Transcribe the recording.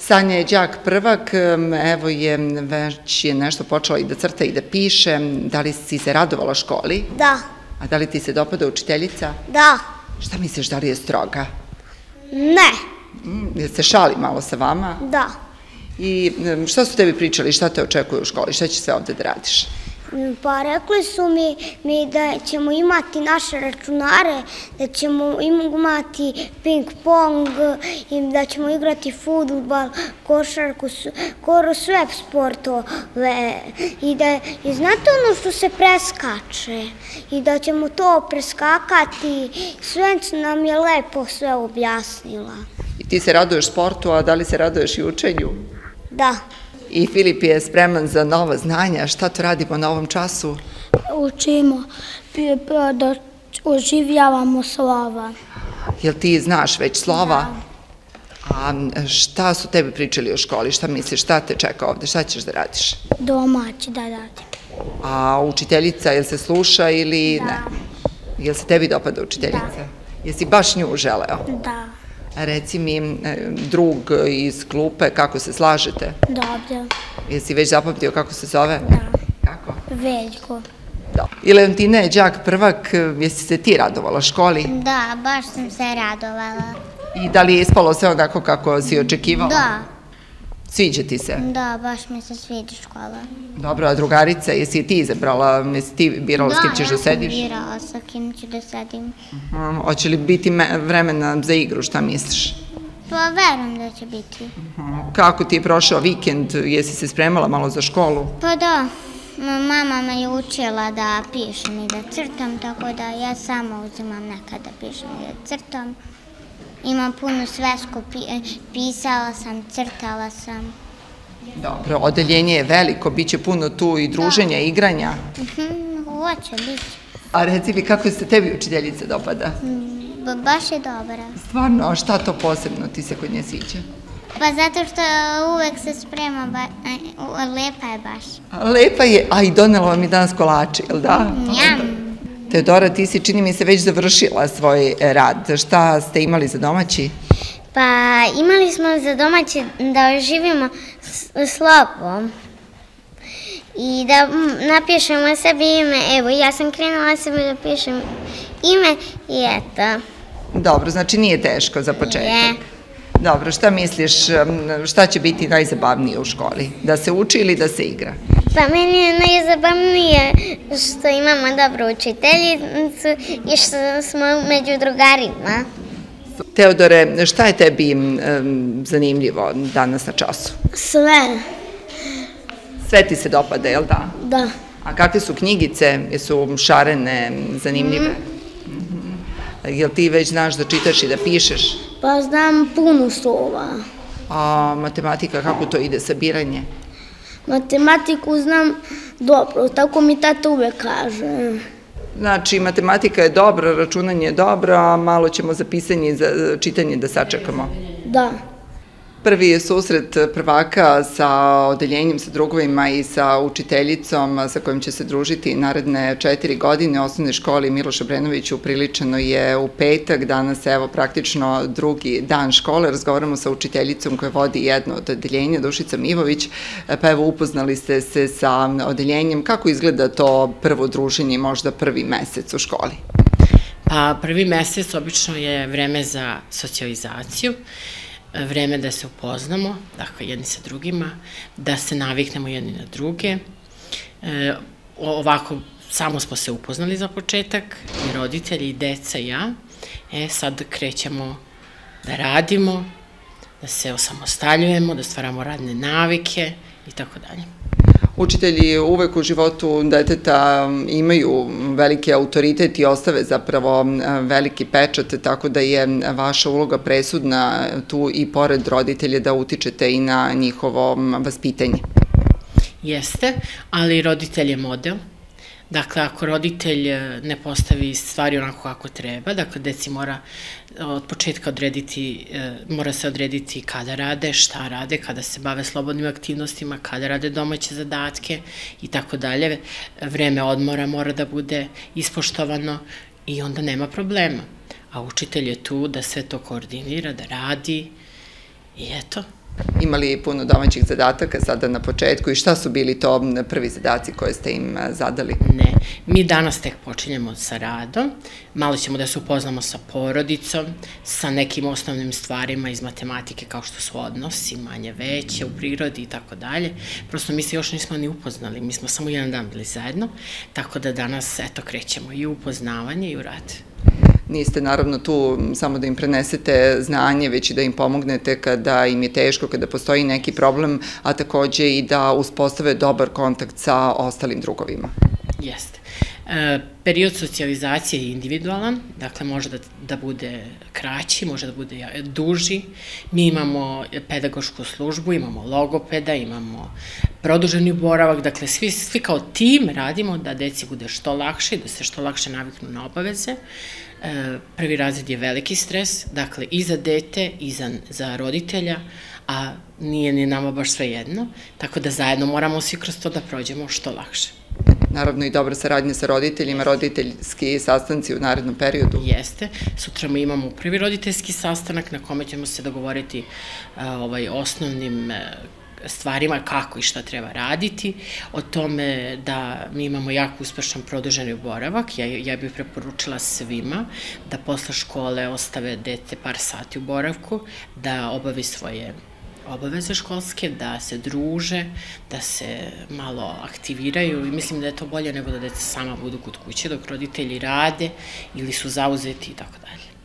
Sanja je đak prvak, evo već je nešto počela i da crta i da piše. Da li si se radovala školi? Da. A da li ti se dopada učiteljica? Da. Šta misliš, da li je stroga? Ne. Jel se šali malo sa vama? Da. I šta su tebi pričali, šta te očekuje u školi, šta će sve ovde da radiš? Pa rekli su mi da ćemo imati naše računare, da ćemo imati ping-pong, i da ćemo igrati fudbal, košarku, skoro sve sportove. I znate ono što se preskače? I da ćemo to preskakati, sve nam je lepo sve objasnila. I ti se raduješ sportu, a da li se raduješ i učenju? Da. I Filip je spreman za nova znanja. Šta to radimo na ovom času? Učimo da oživljavamo slova. Jel ti znaš već slova? A šta su tebi pričali o školi? Šta misliš, šta te čeka ovde? Šta ćeš da radiš? Domaći da radim. A učiteljica, jel se sluša ili ne? Jel se tebi dopada učiteljica? Jesi baš nju želeo? Da. Reci mi, drug iz klupe, kako se slažete? Dobro. Jesi već zapamtio kako se zove? Da. Kako? Veljko. I Leontina je đak prvak, jesi se ti radovala školi? Da, baš sam se radovala. I da li je ispalo sve onako kako si očekivala? Da. Sviđa ti se? Da, baš mi se sviđa škola. Dobro, a drugarica, jesi je ti izabrala, jesi ti birala s kim ćeš da sediš? Da, ja sam birala sa kim ću da sedim. Hoće li biti vremena za igru, šta misliš? Pa verujem da će biti. Kako ti je prošao vikend, jesi se spremala malo za školu? Pa da, mama me je učila da pišem i da crtam, tako da ja sama uzimam nekad da pišem i da crtam. Imam punu svesku, pisala sam, crtala sam. Dobro, odeljenje je veliko, bit će puno tu i druženja, igranja. Hoće, bit će. A reci mi, kako se tebi učiteljica dopada? Baš je dobra. Stvarno, a šta to posebno ti se kod nje sviđa? Pa zato što uvek se sprema, lepa je baš. Lepa je, a i donela vam je danas kolače, jel da? Njam. Teodora, ti si, čini mi se, već završila svoj rad. Šta ste imali za domaći? Pa imali smo za domaći da oživimo slovom i da napišemo sebi ime. Evo, ja sam krenula sebi da pišem ime i eto. Dobro, znači nije teško za početak. Je. Dobro, šta misliš, šta će biti najzabavnije u školi? Da se uči ili da se igra? Pa meni je najzabavnije što imamo dobru učiteljicu i što smo među drugarima. Teodore, šta je tebi zanimljivo danas na času? Sve. Sve ti se dopada, jel da? Da. A kakve su knjigice? Jesu šarene, zanimljive? Jel ti već znaš da čitaš i da pišeš? Pa znam puno slova. A matematika, kako to ide, sabiranje? Matematiku znam dobro, tako mi tata uvek kaže. Znači, matematika je dobra, računanje je dobro, a malo ćemo za pisanje i za čitanje da sačekamo. Da. Prvi je susret prvaka sa odeljenjem, sa drugovima i sa učiteljicom sa kojom će se družiti naredne 4 godine. U osnovnoj školi Miloš Obrenović upriličeno je u petak, danas evo praktično drugi dan škole. Razgovaramo sa učiteljicom koja vodi jedno od odeljenja, Dušica Mivović, pa evo upoznali ste se sa odeljenjem. Kako izgleda to prvo druženje, možda prvi mesec u školi? Pa prvi mesec obično je vreme za socijalizaciju, vreme da se upoznamo, dakle jedni sa drugima, da se naviknemo jedni na druge. Ovako, samo smo se upoznali za početak, i roditelji, i deca i ja. Sad krećemo da radimo, da se osamostaljujemo, da stvaramo radne navike i tako dalje. Učitelji uvek u životu deteta imaju veliki autoritet i ostave zapravo veliki pečat, tako da je vaša uloga presudna tu i pored roditelja da utičete i na njihovo vaspitanje. Jeste, ali roditelj je model. Dakle, ako roditelj ne postavi stvari onako kako treba, dakle, deci mora od početka mora se odrediti kada rade, šta rade, kada se bave slobodnim aktivnostima, kada rade domaće zadatke i tako dalje. Vreme odmora mora da bude ispoštovano i onda nema problema. A učitelj je tu da sve to koordinira, da radi i eto. Imali puno domaćih zadataka sada na početku i šta su bili to prvi zadaci koje ste im zadali? Ne, mi danas tek počinjemo sa radom, malo ćemo da se upoznamo sa porodicom, sa nekim osnovnim stvarima iz matematike kao što su odnosi, manje veće u prirodi i tako dalje. Prosto mi se još nismo ni upoznali, mi smo samo jedan dan bili zajedno, tako da danas eto krećemo i u upoznavanje i u rad. Niste naravno tu samo da im prenesete znanje, već i da im pomognete kada im je teško, kada postoji neki problem, a takođe i da uspostave dobar kontakt sa ostalim drugovima. Jeste. Period socijalizacije je individualan, dakle može da bude kraći, može da bude duži. Mi imamo pedagošku službu, imamo logopeda, imamo produženi boravak, dakle svi kao tim radimo da deci bude što lakše i da se što lakše naviknu na obaveze. Prvi razred je veliki stres, dakle i za dete i za roditelja, a nije ni nama baš sve jedno, tako da zajedno moramo svi kroz to da prođemo što lakše. Naravno i dobra saradnja sa roditeljima, roditeljski sastanci u narednom periodu. Jeste. Sutra mi imamo prvi roditeljski sastanak na kome ćemo se dogovoriti osnovnim stvarima kako i šta treba raditi, o tome da mi imamo jako uspešan produženi boravak. Ja bih preporučila svima da posle škole ostave dete par sati u boravku, da obavi svoje obaveze školske, da se druže, da se malo aktiviraju i mislim da je to bolje nego da deca sama budu kod kuće dok roditelji rade ili su zauzeti i tako dalje.